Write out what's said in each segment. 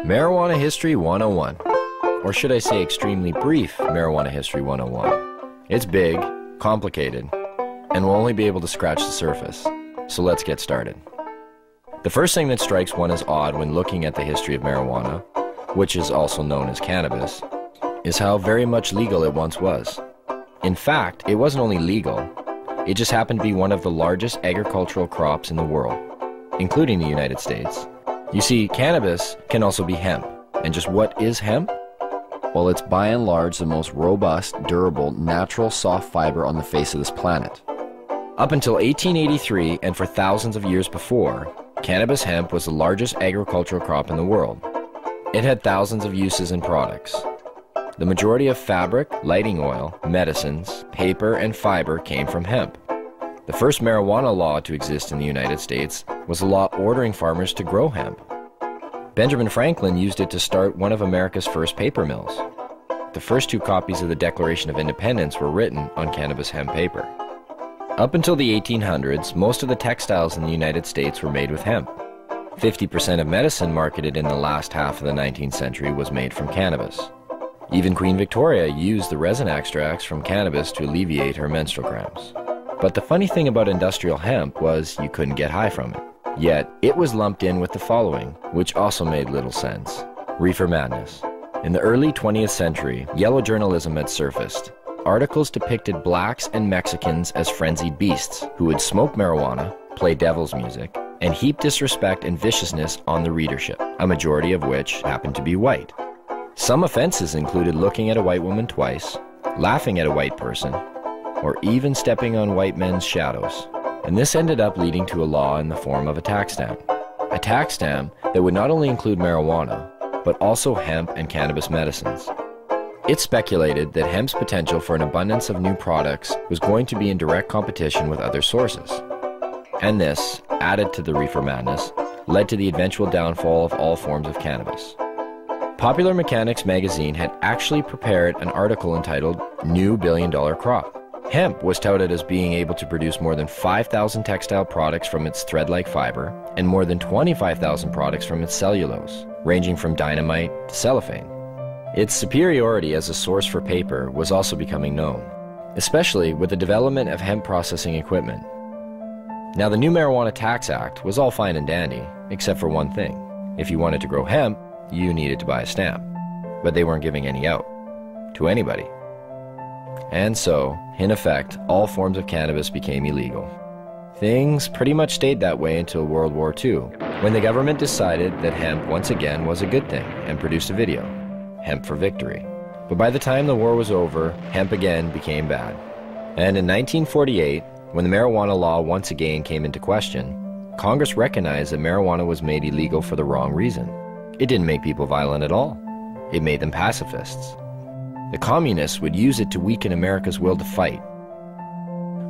Marijuana History 101. Or should I say extremely brief Marijuana History 101. It's big, complicated, and we'll only be able to scratch the surface. So let's get started. The first thing that strikes one as odd when looking at the history of marijuana, which is also known as cannabis, is how very much legal it once was. In fact, it wasn't only legal, it just happened to be one of the largest agricultural crops in the world, including the United States. You see, cannabis can also be hemp. And just what is hemp? Well, it's by and large the most robust, durable, natural soft fiber on the face of this planet. Up until 1883, and for thousands of years before, cannabis hemp was the largest agricultural crop in the world. It had thousands of uses and products. The majority of fabric, lighting oil, medicines, paper, and fiber came from hemp. The first marijuana law to exist in the United States was a law ordering farmers to grow hemp. Benjamin Franklin used it to start one of America's first paper mills. The first two copies of the Declaration of Independence were written on cannabis hemp paper. Up until the 1800s, most of the textiles in the United States were made with hemp. 50% of medicine marketed in the last half of the 19th century was made from cannabis. Even Queen Victoria used the resin extracts from cannabis to alleviate her menstrual cramps. But the funny thing about industrial hemp was you couldn't get high from it. Yet, it was lumped in with the following, which also made little sense. Reefer madness. In the early 20th century, yellow journalism had surfaced. Articles depicted blacks and Mexicans as frenzied beasts who would smoke marijuana, play devil's music, and heap disrespect and viciousness on the readership, a majority of which happened to be white. Some offenses included looking at a white woman twice, laughing at a white person, or even stepping on white men's shadows. And this ended up leading to a law in the form of a tax stamp. A tax stamp that would not only include marijuana, but also hemp and cannabis medicines. It's speculated that hemp's potential for an abundance of new products was going to be in direct competition with other sources. And this, added to the reefer madness, led to the eventual downfall of all forms of cannabis. Popular Mechanics magazine had actually prepared an article entitled New Billion-Dollar Crop. Hemp was touted as being able to produce more than 5,000 textile products from its thread-like fiber and more than 25,000 products from its cellulose, ranging from dynamite to cellophane. Its superiority as a source for paper was also becoming known, especially with the development of hemp processing equipment. Now, the new Marijuana Tax Act was all fine and dandy, except for one thing. If you wanted to grow hemp, you needed to buy a stamp, but they weren't giving any out to anybody. And so, in effect, all forms of cannabis became illegal. Things pretty much stayed that way until World War II, when the government decided that hemp once again was a good thing and produced a video, Hemp for Victory. But by the time the war was over, hemp again became bad. And in 1948, when the marijuana law once again came into question, Congress recognized that marijuana was made illegal for the wrong reason. It didn't make people violent at all. It made them pacifists. The communists would use it to weaken America's will to fight.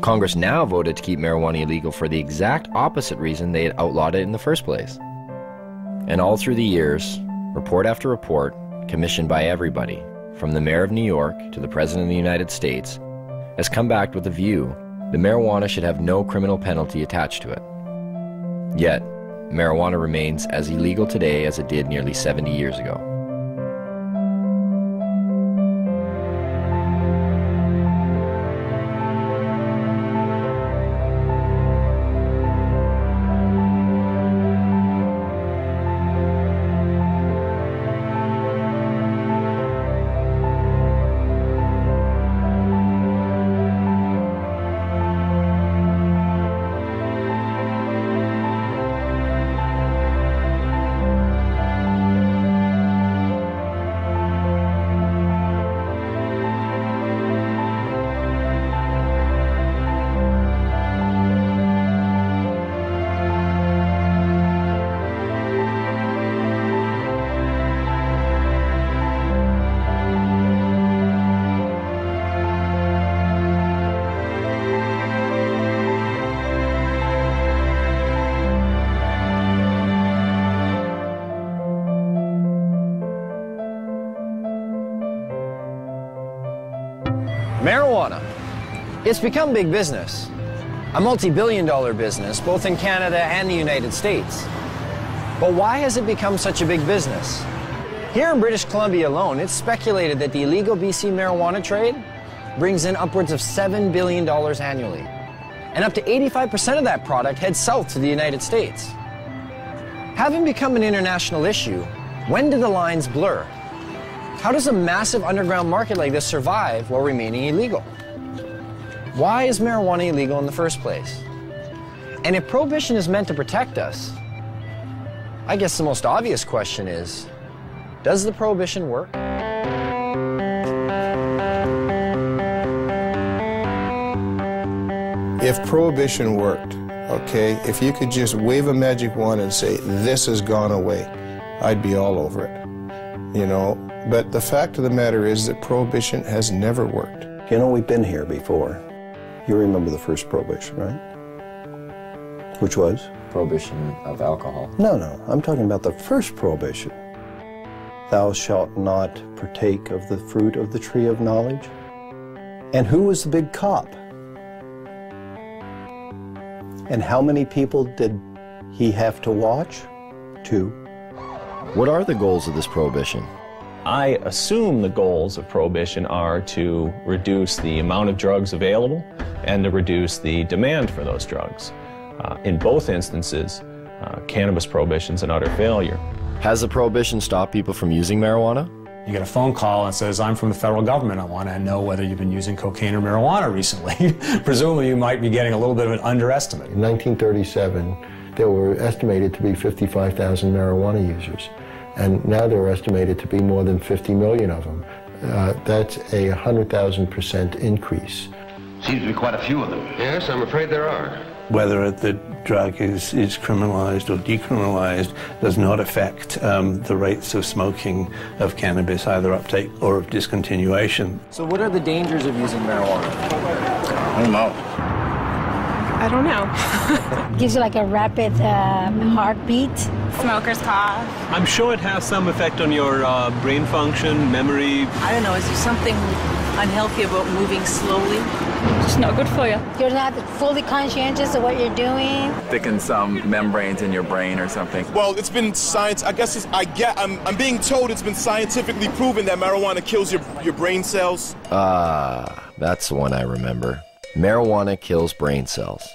Congress now voted to keep marijuana illegal for the exact opposite reason they had outlawed it in the first place. And all through the years, report after report, commissioned by everybody, from the mayor of New York to the president of the United States, has come back with the view that marijuana should have no criminal penalty attached to it. Yet, marijuana remains as illegal today as it did nearly 70 years ago. Marijuana. It's become big business. A multi-billion-dollar business, both in Canada and the United States. But why has it become such a big business? Here in British Columbia alone, it's speculated that the illegal BC marijuana trade brings in upwards of $7 billion annually. And up to 85% of that product heads south to the United States. Having become an international issue, when do the lines blur? How does a massive underground market like this survive while remaining illegal? Why is marijuana illegal in the first place? And if prohibition is meant to protect us, I guess the most obvious question is, does the prohibition work? If prohibition worked, okay, if you could just wave a magic wand and say, this has gone away, I'd be all over it, you know. But the fact of the matter is that prohibition has never worked. You know, we've been here before. You remember the first prohibition, right? Which was? Prohibition of alcohol. No, I'm talking about the first prohibition. Thou shalt not partake of the fruit of the tree of knowledge. And who was the big cop? And how many people did he have to watch? 2. What are the goals of this prohibition? I assume the goals of prohibition are to reduce the amount of drugs available and to reduce the demand for those drugs. In both instances, cannabis prohibition's an utter failure. Has the prohibition stopped people from using marijuana? You get a phone call and says, I'm from the federal government. I want to know whether you've been using cocaine or marijuana recently. Presumably you might be getting a little bit of an underestimate. In 1937, there were estimated to be 55,000 marijuana users. And now there are estimated to be more than 50 million of them. That's a 100,000% increase. Seems to be quite a few of them. Yes, I'm afraid there are. Whether the drug is criminalized or decriminalized does not affect the rates of smoking of cannabis, either uptake or of discontinuation. So what are the dangers of using marijuana? I don't know. I don't know. Gives you like a rapid heartbeat. Smoker's cough. I'm sure it has some effect on your brain function, memory. I don't know, is there something unhealthy about moving slowly? It's not good for you. You're not fully conscientious of what you're doing. Thicken some membranes in your brain or something. Well, it's been science. I guess I'm being told it's been scientifically proven that marijuana kills your brain cells. That's the one I remember. Marijuana kills brain cells.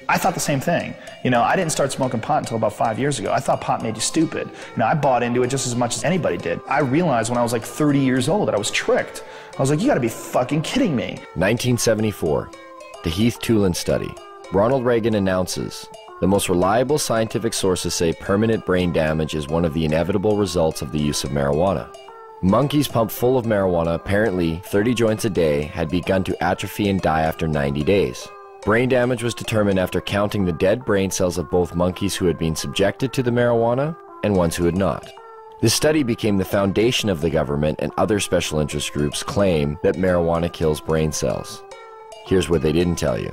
I thought the same thing. You know, I didn't start smoking pot until about 5 years ago. I thought pot made you stupid. You know, I bought into it just as much as anybody did. I realized when I was like 30 years old that I was tricked. I was like, you gotta be fucking kidding me. 1974, the Heath Tulin study. Ronald Reagan announces, the most reliable scientific sources say permanent brain damage is one of the inevitable results of the use of marijuana. Monkeys pumped full of marijuana, apparently 30 joints a day, had begun to atrophy and die after 90 days. Brain damage was determined after counting the dead brain cells of both monkeys who had been subjected to the marijuana and ones who had not. This study became the foundation of the government and other special interest groups' claim that marijuana kills brain cells. Here's what they didn't tell you.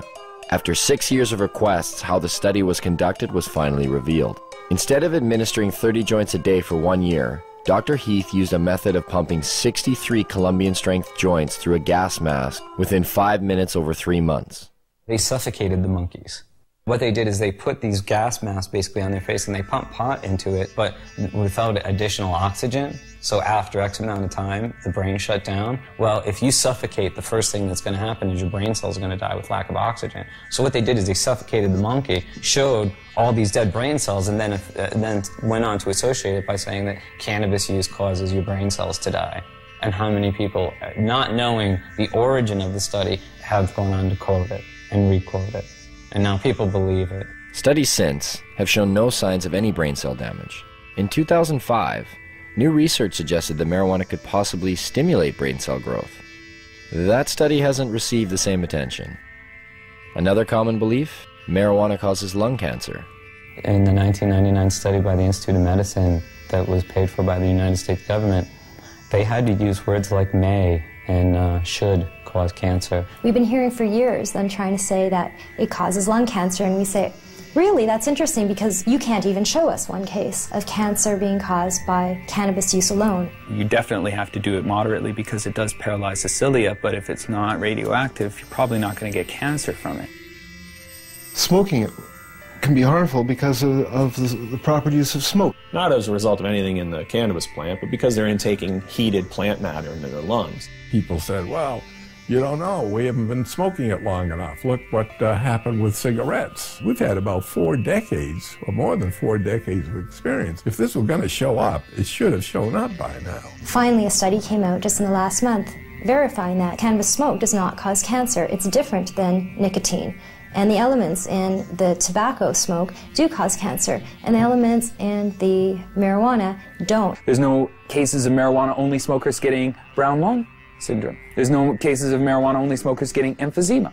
After 6 years of requests, how the study was conducted was finally revealed. Instead of administering 30 joints a day for 1 year, Dr. Heath used a method of pumping 63 Colombian-strength joints through a gas mask within 5 minutes over 3 months. They suffocated the monkeys. What they did is they put these gas masks basically on their face and they pumped pot into it, but without additional oxygen. So after X amount of time, the brain shut down. Well, if you suffocate, the first thing that's going to happen is your brain cells are going to die with lack of oxygen. So what they did is they suffocated the monkey, showed all these dead brain cells, and then went on to associate it by saying that cannabis use causes your brain cells to die. And how many people, not knowing the origin of the study, have gone on to quote it and re-quote it. And now people believe it. Studies since have shown no signs of any brain cell damage. In 2005, new research suggested that marijuana could possibly stimulate brain cell growth. That study hasn't received the same attention. Another common belief? Marijuana causes lung cancer. In the 1999 study by the Institute of Medicine that was paid for by the United States government, they had to use words like may and should cause cancer. We've been hearing for years them trying to say that it causes lung cancer, and we say, really, that's interesting because you can't even show us one case of cancer being caused by cannabis use alone. You definitely have to do it moderately because it does paralyze the cilia, but if it's not radioactive, you're probably not going to get cancer from it. Smoking it can be harmful because of the properties of smoke. Not as a result of anything in the cannabis plant, but because they're intaking heated plant matter into their lungs. People said, well, you don't know, we haven't been smoking it long enough. Look what happened with cigarettes. We've had about 4 decades, or more than 4 decades of experience. If this was going to show up, it should have shown up by now. Finally, a study came out just in the last month verifying that cannabis smoke does not cause cancer. It's different than nicotine. And the elements in the tobacco smoke do cause cancer, and the elements in the marijuana don't. There's no cases of marijuana-only smokers getting brown lung syndrome. There's no cases of marijuana-only smokers getting emphysema.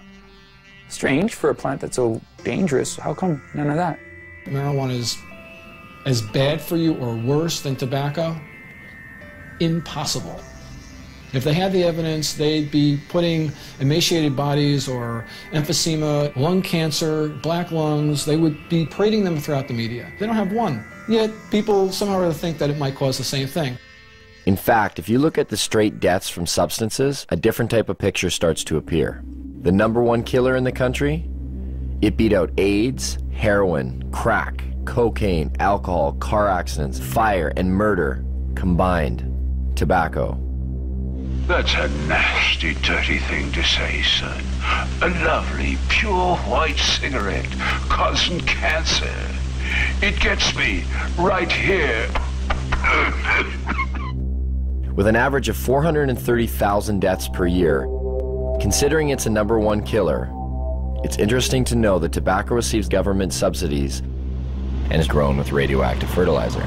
Strange for a plant that's so dangerous. How come none of that? Marijuana is as bad for you or worse than tobacco? Impossible. If they had the evidence, they'd be putting emaciated bodies or emphysema, lung cancer, black lungs, they would be parading them throughout the media. They don't have one. Yet people somehow or other think that it might cause the same thing. In fact, if you look at the straight deaths from substances, a different type of picture starts to appear. The #1 killer in the country? It beat out AIDS, heroin, crack, cocaine, alcohol, car accidents, fire, and murder combined. Tobacco. That's a nasty, dirty thing to say, son. A lovely, pure white cigarette causing cancer. It gets me right here. With an average of 430,000 deaths per year, considering it's a #1 killer, it's interesting to know that tobacco receives government subsidies and is grown with radioactive fertilizer.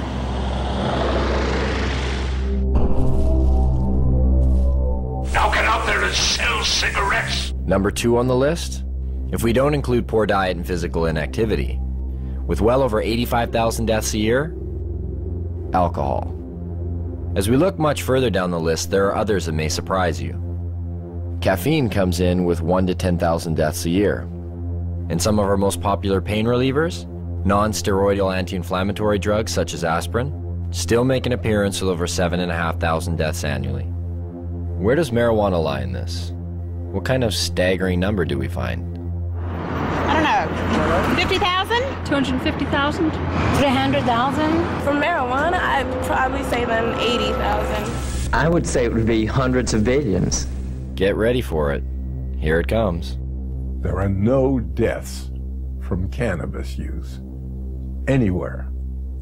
Now get out there and sell cigarettes! #2 on the list? If we don't include poor diet and physical inactivity, with well over 85,000 deaths a year, alcohol. As we look much further down the list, there are others that may surprise you. Caffeine comes in with 1 to 10,000 deaths a year. And some of our most popular pain relievers, non-steroidal anti-inflammatory drugs such as aspirin, still make an appearance with over 7,500 deaths annually. Where does marijuana lie in this? What kind of staggering number do we find? I don't know. 50,000? 250,000? 300,000? For marijuana, I'd probably say then 80,000. I would say it would be hundreds of billions. Get ready for it. Here it comes. There are no deaths from cannabis use anywhere.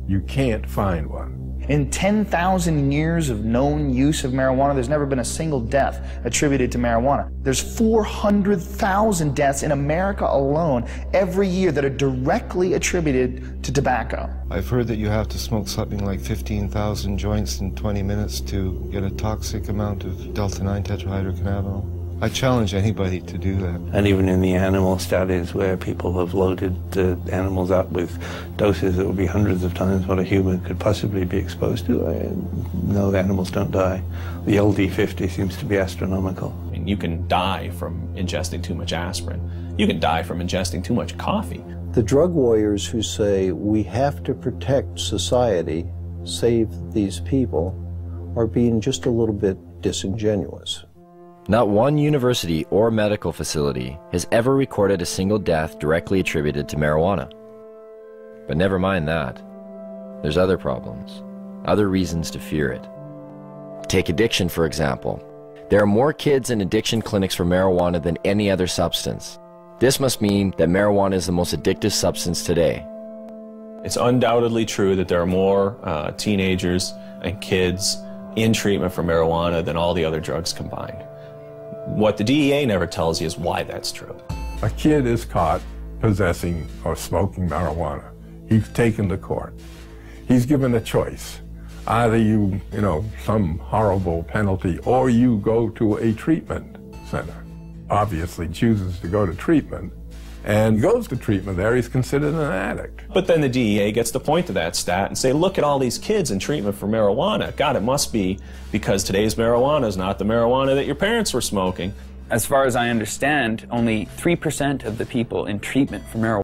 You can't find one. In 10,000 years of known use of marijuana, there's never been a single death attributed to marijuana. There's 400,000 deaths in America alone every year that are directly attributed to tobacco. I've heard that you have to smoke something like 15,000 joints in 20 minutes to get a toxic amount of delta-9 tetrahydrocannabinol. I challenge anybody to do that. And even in the animal studies where people have loaded the animals up with doses that would be hundreds of times what a human could possibly be exposed to, no, the animals don't die. The LD50 seems to be astronomical. I mean, you can die from ingesting too much aspirin. You can die from ingesting too much coffee. The drug warriors who say we have to protect society, save these people, are being just a little bit disingenuous. Not one university or medical facility has ever recorded a single death directly attributed to marijuana. But never mind that. There's other problems, other reasons to fear it. Take addiction, for example. There are more kids in addiction clinics for marijuana than any other substance. This must mean that marijuana is the most addictive substance today. It's undoubtedly true that there are more teenagers and kids in treatment for marijuana than all the other drugs combined. What the DEA never tells you is why that's true. A kid is caught possessing or smoking marijuana. He's taken to court. He's given a choice. Either you some horrible penalty, or you go to a treatment center. Obviously chooses to go to treatment, and goes to treatment there, he's considered an addict. But then the DEA gets to point to that stat and say, look at all these kids in treatment for marijuana. God, it must be because today's marijuana is not the marijuana that your parents were smoking. As far as I understand, only 3% of the people in treatment for marijuana